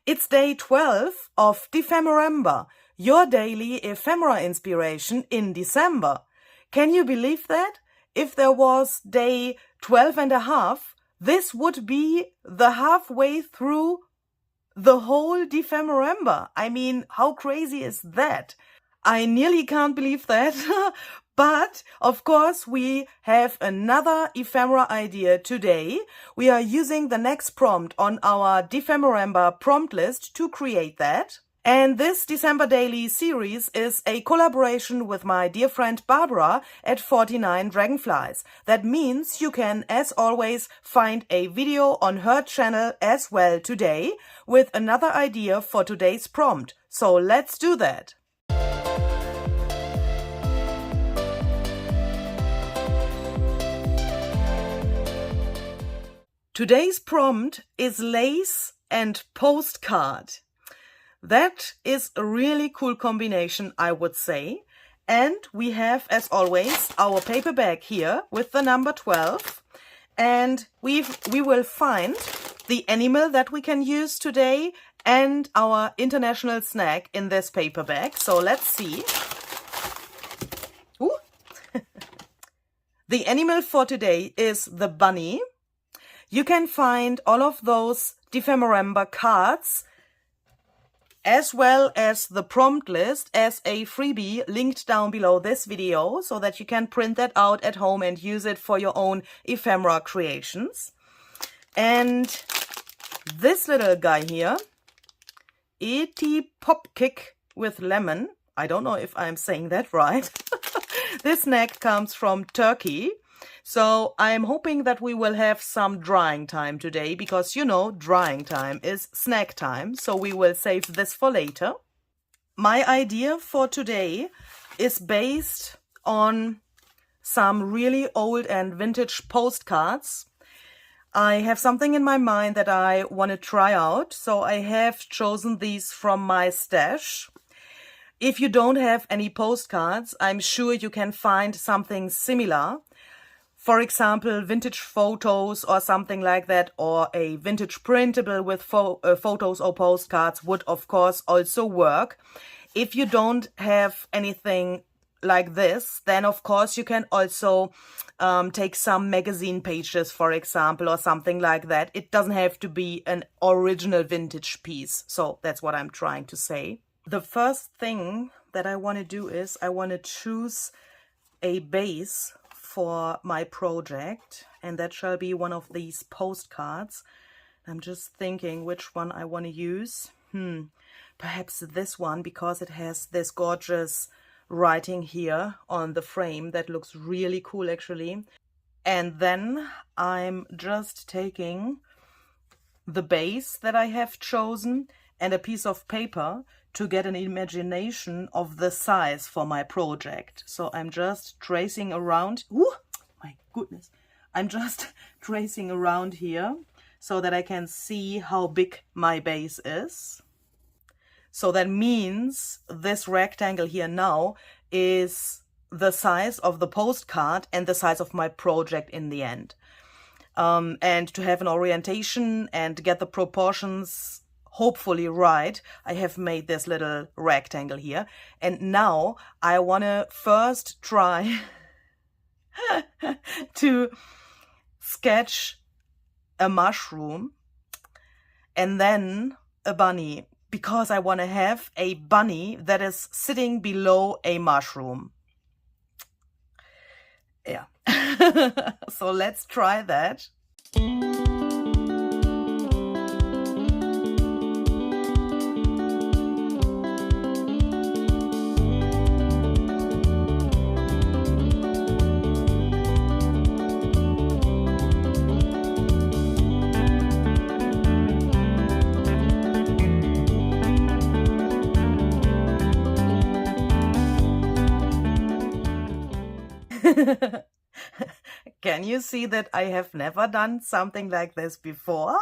It's day 12 of Dephemerember, your daily ephemera inspiration in December. Can you believe that? If there was day 12 and a half, this would be the halfway through the whole Dephemerember. I mean, how crazy is that? I nearly can't believe that. But, of course, we have another ephemera idea today. We are using the next prompt on our Dephemerember prompt list to create that. And this December Daily series is a collaboration with my dear friend Barbara at 49 Dragonflies. That means you can, as always, find a video on her channel as well today with another idea for today's prompt. So let's do that. Today's prompt is lace and postcard. That is a really cool combination, I would say. And we have, as always, our paper bag here with the number 12. And we will find the animal that we can use today and our international snack in this paper bag. So let's see. Ooh. The animal for today is the bunny. You can find all of those Dephemerember cards as well as the prompt list as a freebie linked down below this video so that you can print that out at home and use it for your own ephemera creations. And this little guy here, Eti Pop Kick with lemon. I don't know if I'm saying that right. This snack comes from Turkey. So I'm hoping that we will have some drying time today because, you know, drying time is snack time. So we will save this for later. My idea for today is based on some really old and vintage postcards. I have something in my mind that I want to try out. So I have chosen these from my stash. If you don't have any postcards, I'm sure you can find something similar. For example, vintage photos or something like that, or a vintage printable with photos or postcards would, of course, also work. If you don't have anything like this, then, of course, you can also take some magazine pages, for example, or something like that. It doesn't have to be an original vintage piece. So that's what I'm trying to say. The first thing that I want to do is I want to choose a base for my project, and that shall be one of these postcards. I'm just thinking which one I want to use. Perhaps this one, because it has this gorgeous writing here on the frame that looks really cool actually. And then I'm just taking the base that I have chosen and a piece of paper to get an imagination of the size for my project. So I'm just tracing around. Ooh, my goodness. I'm just tracing around here so that I can see how big my base is. So that means this rectangle here now is the size of the postcard and the size of my project in the end. And to have an orientation and get the proportions hopefully right, I have made this little rectangle here. And now I want to first try to sketch a mushroom and then a bunny, because I want to have a bunny that is sitting below a mushroom. Yeah. So let's try that. Can you see that I have never done something like this before?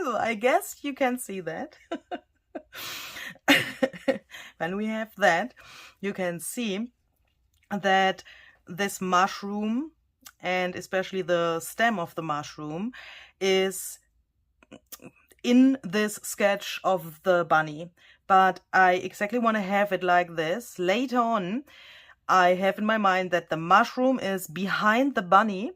I guess you can see that. When we have that, you can see that this mushroom, and especially the stem of the mushroom, is in this sketch of the bunny, but I exactly want to have it like this. Later on, I have in my mind that the mushroom is behind the bunny,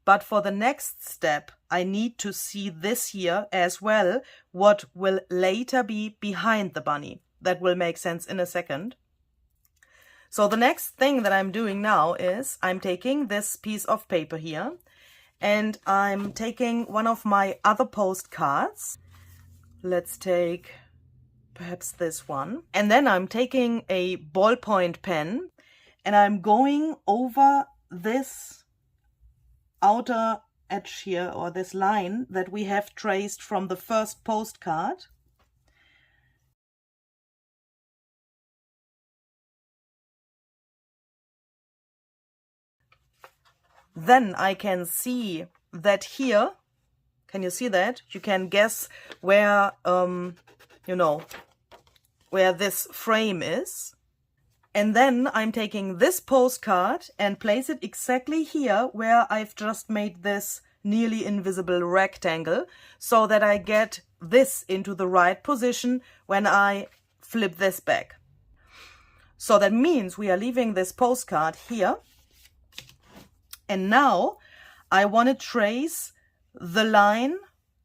but for the next step, I need to see this here as well, what will later be behind the bunny. That will make sense in a second. So the next thing that I'm doing now is I'm taking this piece of paper here, and I'm taking one of my other postcards. Let's take perhaps this one. And then I'm taking a ballpoint pen, and I'm going over this outer edge here, or this line that we have traced from the first postcard. Then I can see that here, can you see that? You can guess where, you know, where this frame is. And then I'm taking this postcard and place it exactly here where I've just made this nearly invisible rectangle, so that I get this into the right position when I flip this back. So that means we are leaving this postcard here. And now I want to trace the line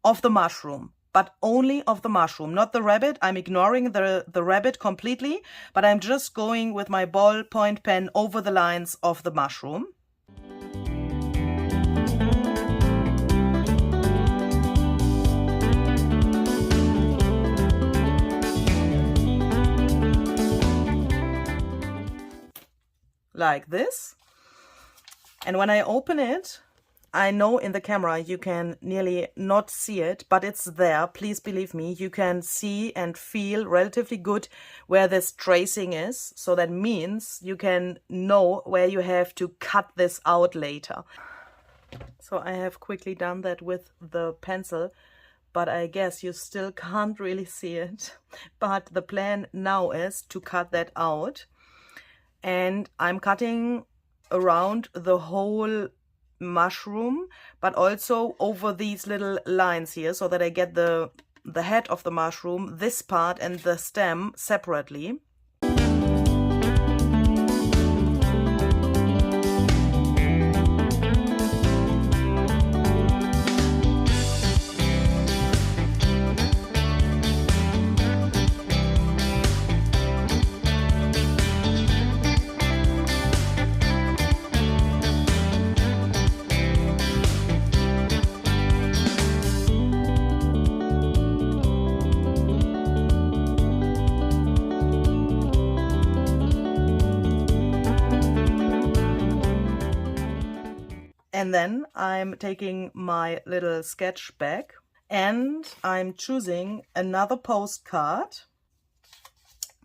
of the mushroom, but only of the mushroom, not the rabbit. I'm ignoring the rabbit completely, but I'm just going with my ballpoint pen over the lines of the mushroom. Like this. And when I open it, I know in the camera you can nearly not see it, but it's there. Please believe me, you can see and feel relatively good where this tracing is. So that means you can know where you have to cut this out later. So I have quickly done that with the pencil, but I guess you still can't really see it. But the plan now is to cut that out. And I'm cutting around the whole mushroom, but also over these little lines here, so that I get the head of the mushroom, this part, and the stem separately. And then I'm taking my little sketch bag and I'm choosing another postcard.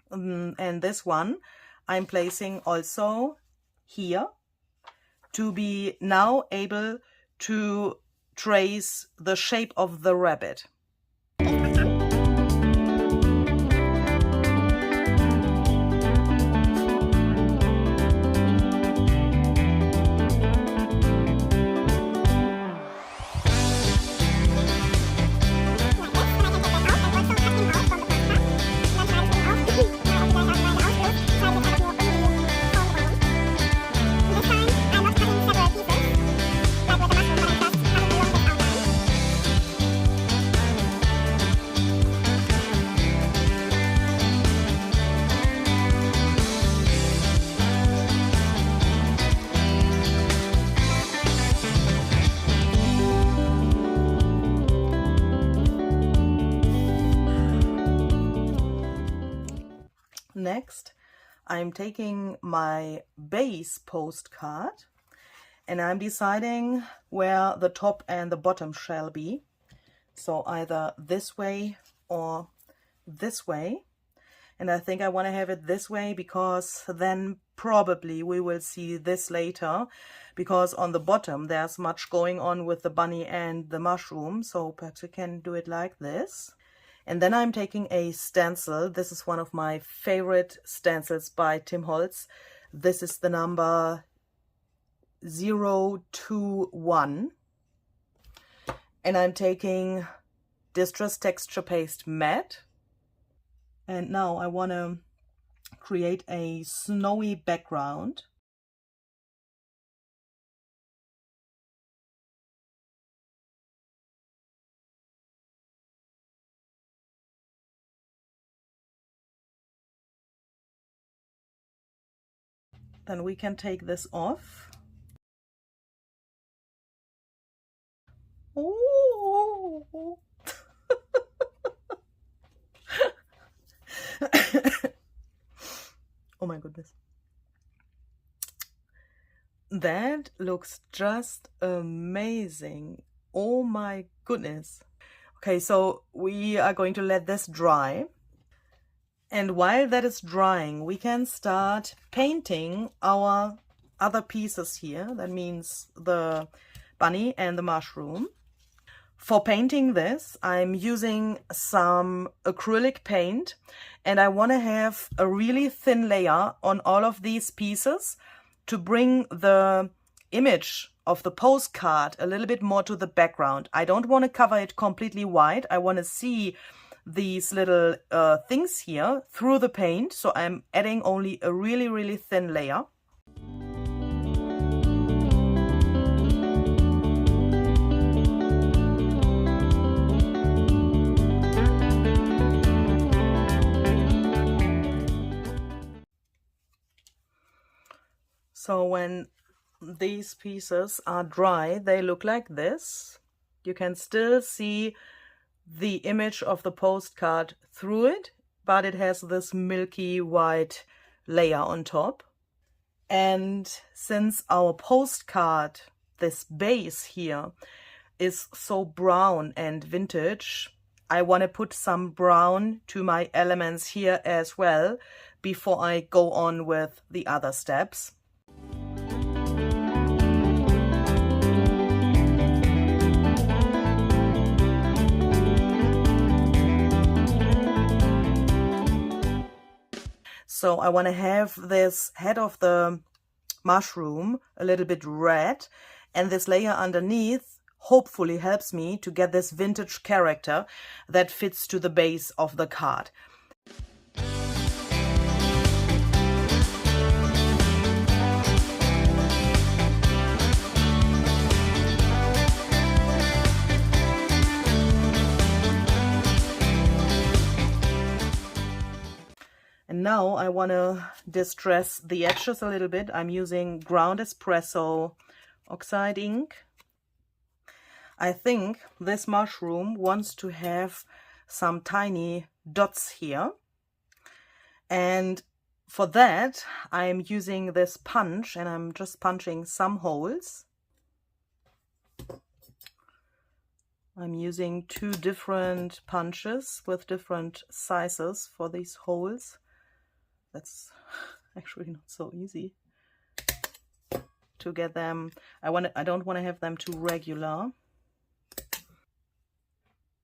And this one I'm placing also here to be now able to trace the shape of the rabbit. Next, I'm taking my base postcard and I'm deciding where the top and the bottom shall be. So either this way or this way. And I think I want to have it this way because then probably we will see this later, because on the bottom there's much going on with the bunny and the mushroom. So perhaps we can do it like this. And then I'm taking a stencil. This is one of my favorite stencils by Tim Holtz. This is the number 021. And I'm taking Distress Texture Paste Matte. And now I want to create a snowy background. Then we can take this off. Oh, oh my goodness. That looks just amazing. Oh my goodness. Okay, so we are going to let this dry. And while that is drying, we can start painting our other pieces here. That means the bunny and the mushroom. For painting this, I'm using some acrylic paint, and I want to have a really thin layer on all of these pieces to bring the image of the postcard a little bit more to the background. I don't want to cover it completely white. I want to see these little things here through the paint, so I'm adding only a really thin layer. So when these pieces are dry, they look like this. You can still see the image of the postcard through it, but it has this milky white layer on top. And since our postcard, this base here, is so brown and vintage, I want to put some brown to my elements here as well before I go on with the other steps. So I want to have this head of the mushroom a little bit red, and this layer underneath hopefully helps me to get this vintage character that fits to the base of the card. And now I want to distress the edges a little bit. I'm using ground espresso oxide ink. I think this mushroom wants to have some tiny dots here. And for that, I'm using this punch, and I'm just punching some holes. I'm using 2 different punches with different sizes for these holes. That's actually not so easy to get them. I don't want to have them too regular.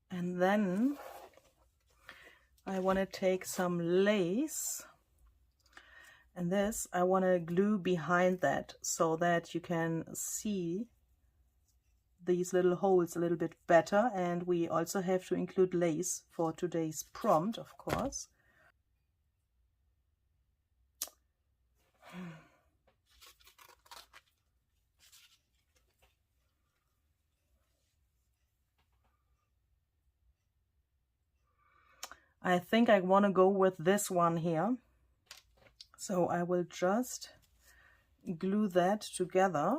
And then I want to take some lace, and this I want to glue behind that so that you can see these little holes a little bit better. And we also have to include lace for today's prompt, of course. I think I want to go with this one here. So I will just glue that together.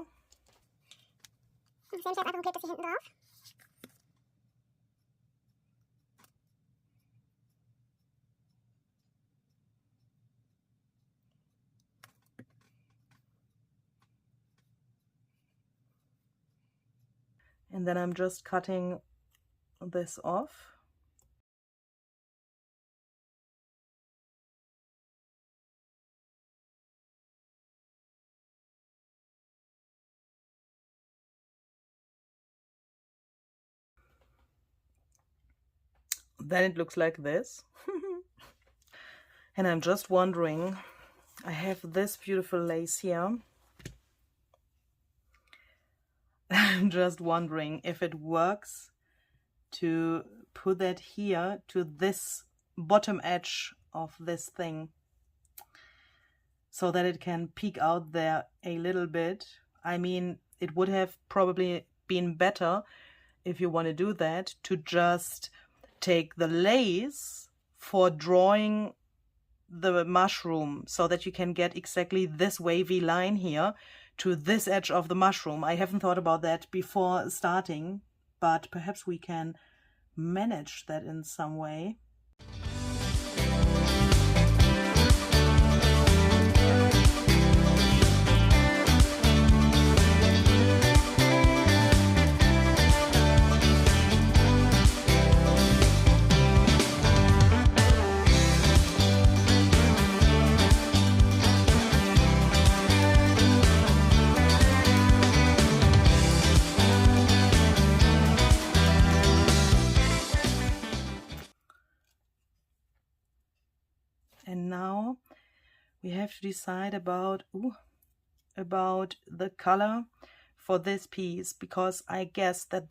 And then I'm just cutting this off. Then it looks like this. And I'm just wondering, I have this beautiful lace here. I'm just wondering if it works to put that here to this bottom edge of this thing, so that it can peek out there a little bit. I mean, it would have probably been better, if you want to do that, to just take the lace for drawing the mushroom, so that you can get exactly this wavy line here to this edge of the mushroom. I haven't thought about that before starting, but perhaps we can manage that in some way. And now we have to decide about the color for this piece, because I guess that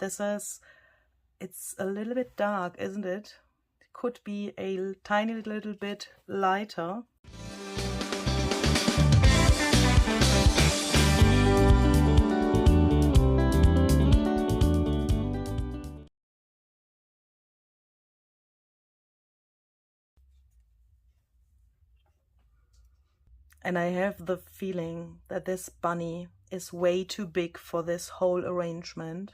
it's a little bit dark, isn't it? It could be a tiny little bit lighter. And I have the feeling that this bunny is way too big for this whole arrangement.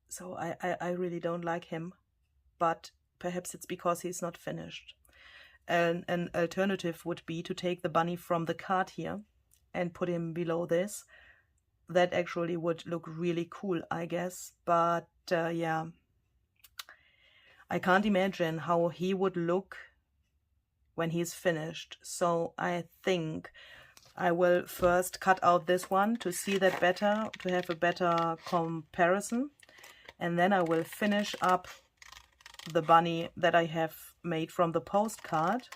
So I really don't like him, but perhaps it's because he's not finished. An alternative would be to take the bunny from the card here and put him below this. That actually would look really cool, I guess. But yeah, I can't imagine how he would look when he's finished. So I think I will first cut out this one to see that better, to have a better comparison. And then I will finish up the bunny that I have made from the postcard.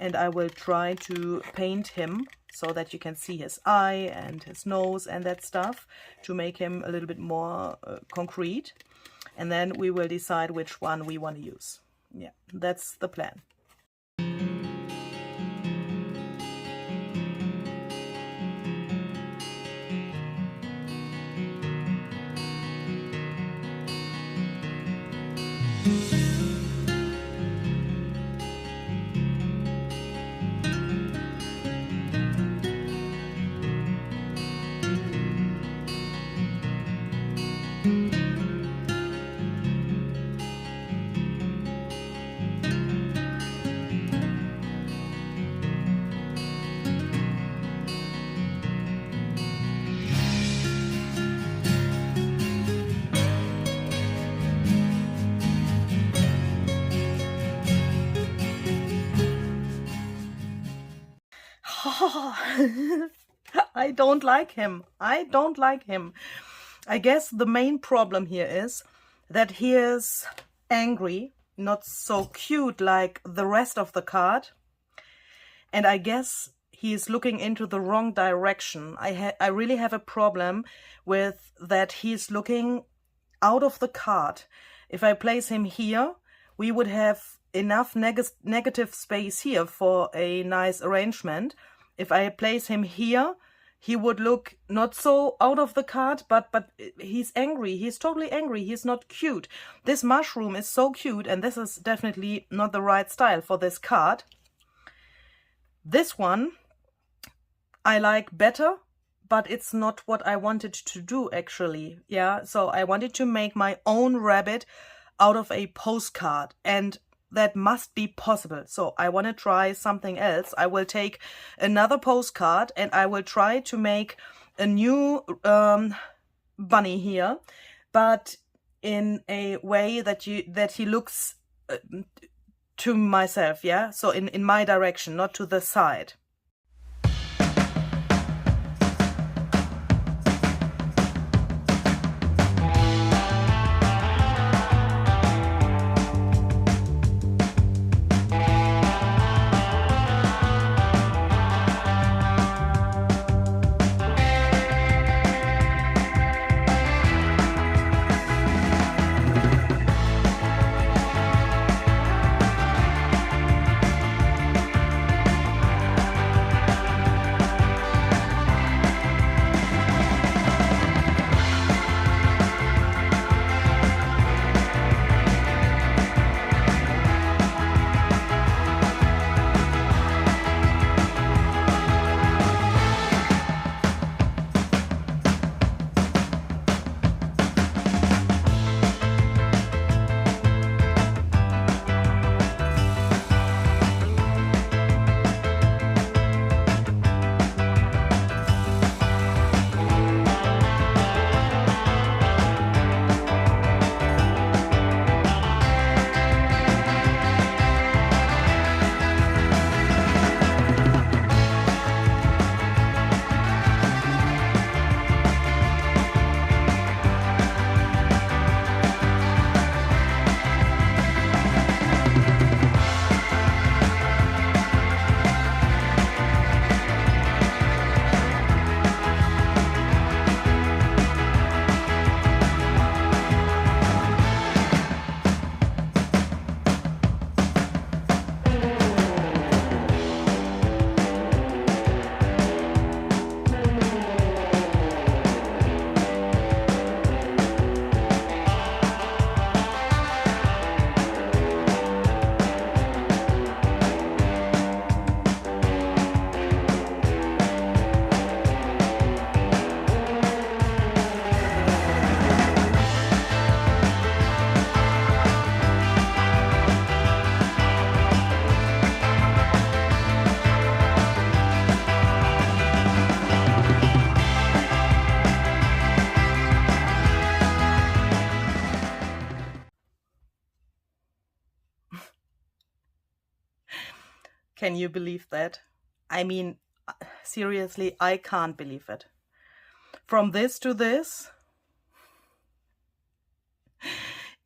And I will try to paint him so that you can see his eye and his nose and that stuff, to make him a little bit more concrete. And then we will decide which one we want to use. Yeah, that's the plan. I don't like him. I don't like him. I guess the main problem here is that he is angry, not so cute like the rest of the card. And I guess he is looking into the wrong direction. I really have a problem with that he's looking out of the card. If I place him here, we would have enough negative space here for a nice arrangement. If I place him here, he would look not so out of the card, but he's angry. He's totally angry. He's not cute. This mushroom is so cute, and this is definitely not the right style for this card. This one I like better, but it's not what I wanted to do actually. Yeah, so I wanted to make my own rabbit out of a postcard, and that must be possible. So I want to try something else. I will take another postcard and I will try to make a new bunny here, but in a way that he looks to myself, yeah? So in my direction, not to the side. Can you believe that? I mean, seriously, I can't believe it. From this to this,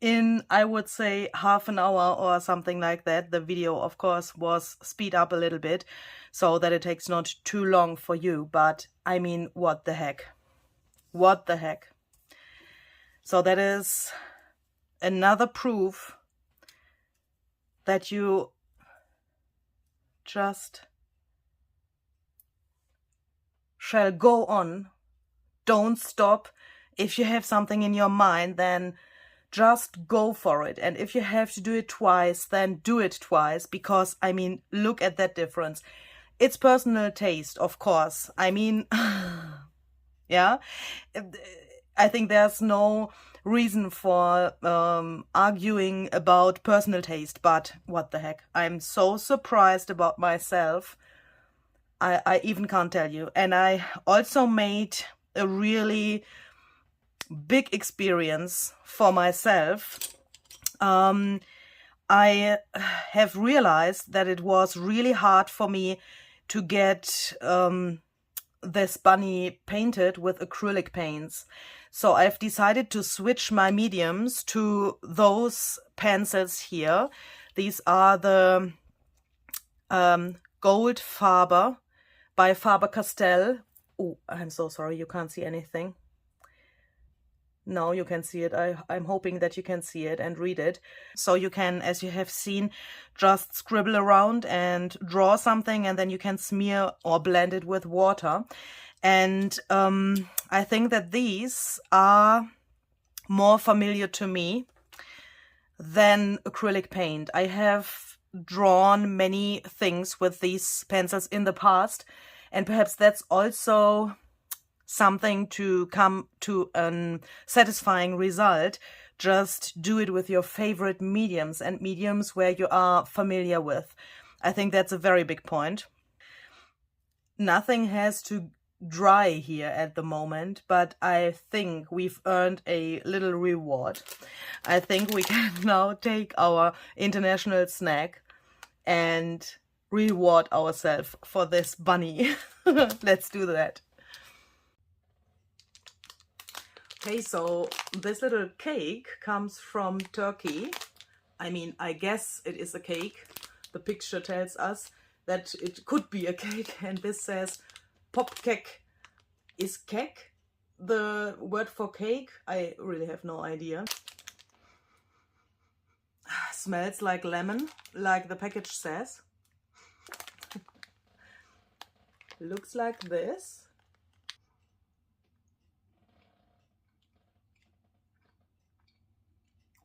in, I would say, half an hour or something like that. The video, of course, was speed up a little bit so that it takes not too long for you. But I mean, what the heck? What the heck? So that is another proof that you just shall go on. Don't stop. If you have something in your mind, then just go for it. And if you have to do it twice, then do it twice. Because, I mean, look at that difference. It's personal taste, of course. I mean, yeah, I think there's no reason for arguing about personal taste. But what the heck? I'm so surprised about myself. I even can't tell you. And I also made a really big experience for myself. I have realized that it was really hard for me to get this bunny painted with acrylic paints. So I've decided to switch my mediums to those pencils here. These are the Gold Faber by Faber-Castell. Oh, I'm so sorry, you can't see anything. No, you can see it. I'm hoping that you can see it and read it. So you can, as you have seen, just scribble around and draw something, and then you can smear or blend it with water. And I think that these are more familiar to me than acrylic paint. I have drawn many things with these pencils in the past, and perhaps that's also something to come to a satisfying result. Just do it with your favorite mediums and mediums where you are familiar with. I think that's a very big point. Nothing has to dry here at the moment, but I think we've earned a little reward. I think we can now take our international snack and reward ourselves for this bunny. Let's do that. Okay, so this little cake comes from Turkey. I mean, I guess it is a cake. The picture tells us that it could be a cake, and this says popkek. Is kek the word for cake? I really have no idea. Smells like lemon, like the package says. Looks like this.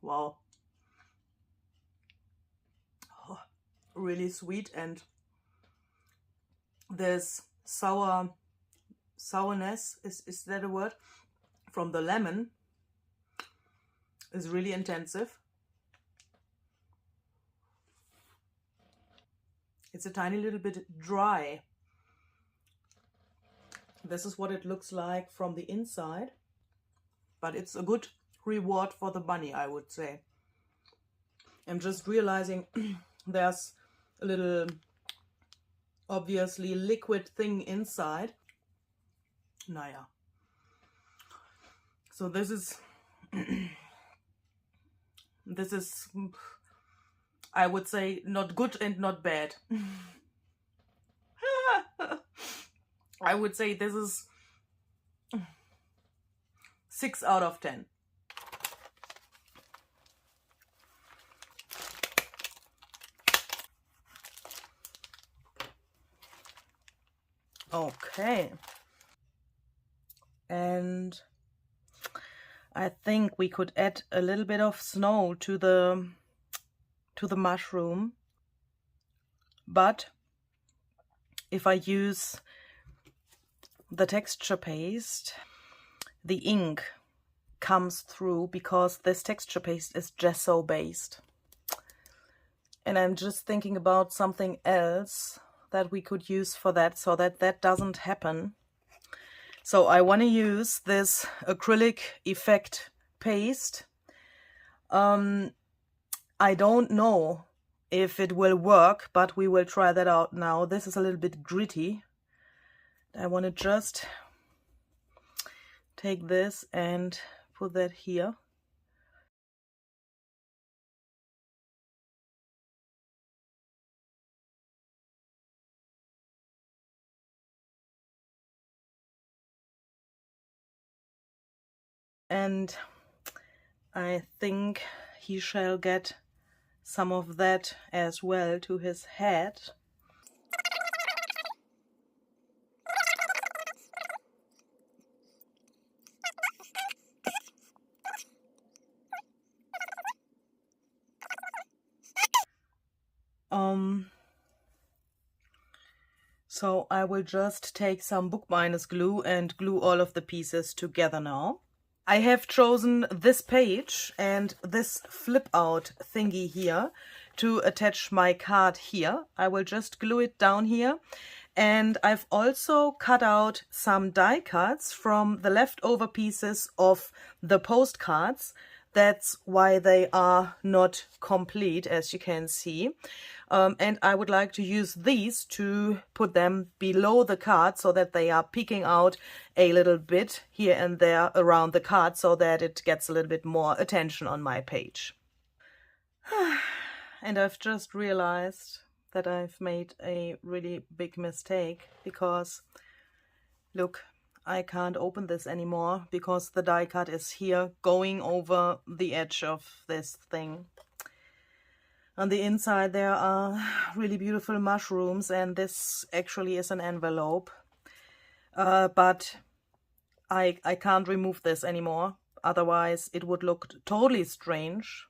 Wow. Oh, really sweet, and this sourness, is that a word? From the lemon is really intensive. It's a tiny little bit dry. This is what it looks like from the inside, but it's a good reward for the bunny, I would say. I'm just realizing there's a little, obviously, liquid thing inside. Naja. So this is this is, I would say, not good and not bad. I would say this is 6 out of 10. Okay. And I think we could add a little bit of snow to the mushroom. But if I use the texture paste, the ink comes through because this texture paste is gesso based. And I'm just thinking about something else that we could use for that, so that that doesn't happen. So I want to use this acrylic effect paste. I don't know if it will work, but we will try that out now. This is a little bit gritty. I want to just take this and put that here. And I think he shall get some of that as well to his head. So I will just take some bookbinders glue and glue all of the pieces together now. I have chosen this page and this flip out thingy here to attach my card here. I will just glue it down here. And I've also cut out some die cuts from the leftover pieces of the postcards. That's why they are not complete, as you can see. And I would like to use these to put them below the card so that they are peeking out a little bit here and there around the card so that it gets a little bit more attention on my page. And I've just realized that I've made a really big mistake because, look, I can't open this anymore because the die cut is here going over the edge of this thing. On the inside there are really beautiful mushrooms, and this actually is an envelope. But I can't remove this anymore, otherwise it would look totally strange.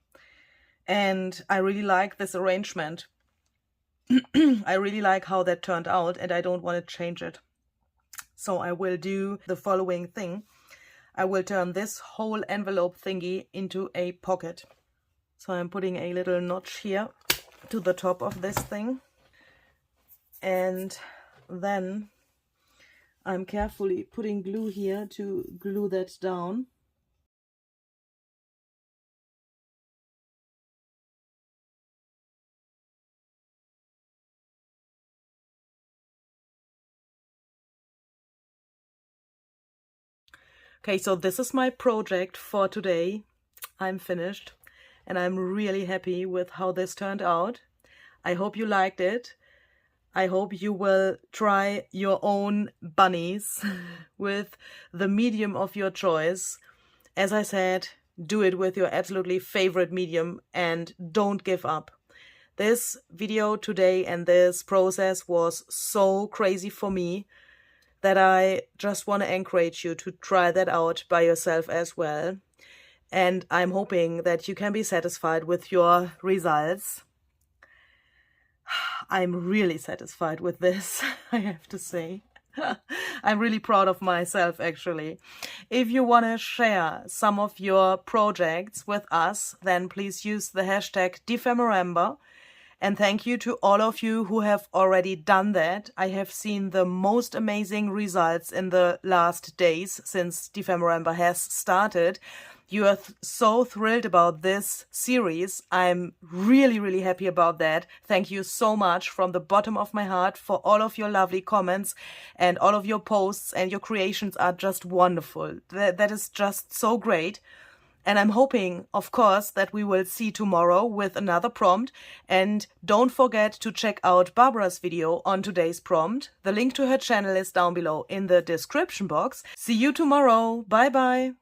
And I really like this arrangement. I really like how that turned out, and I don't want to change it. So I will do the following thing. I will turn this whole envelope thingy into a pocket. So I'm putting a little notch here to the top of this thing. And then I'm carefully putting glue here to glue that down. Okay, so this is my project for today. I'm finished. And I'm really happy with how this turned out. I hope you liked it. I hope you will try your own bunnies with the medium of your choice. As I said, do it with your absolutely favorite medium and don't give up. This video today and this process was so crazy for me that I just want to encourage you to try that out by yourself as well. And I'm hoping that you can be satisfied with your results. I'm really satisfied with this, I have to say. I'm really proud of myself, actually. If you want to share some of your projects with us, then please use the hashtag DEPHEMEREMBER. And thank you to all of you who have already done that. I have seen the most amazing results in the last days since DEPHEMEREMBER has started. You are so thrilled about this series. I'm really, really happy about that. Thank you so much from the bottom of my heart for all of your lovely comments, and all of your posts and your creations are just wonderful. That is just so great. And I'm hoping, of course, that we will see tomorrow with another prompt. And don't forget to check out Barbara's video on today's prompt. The link to her channel is down below in the description box. See you tomorrow. Bye bye.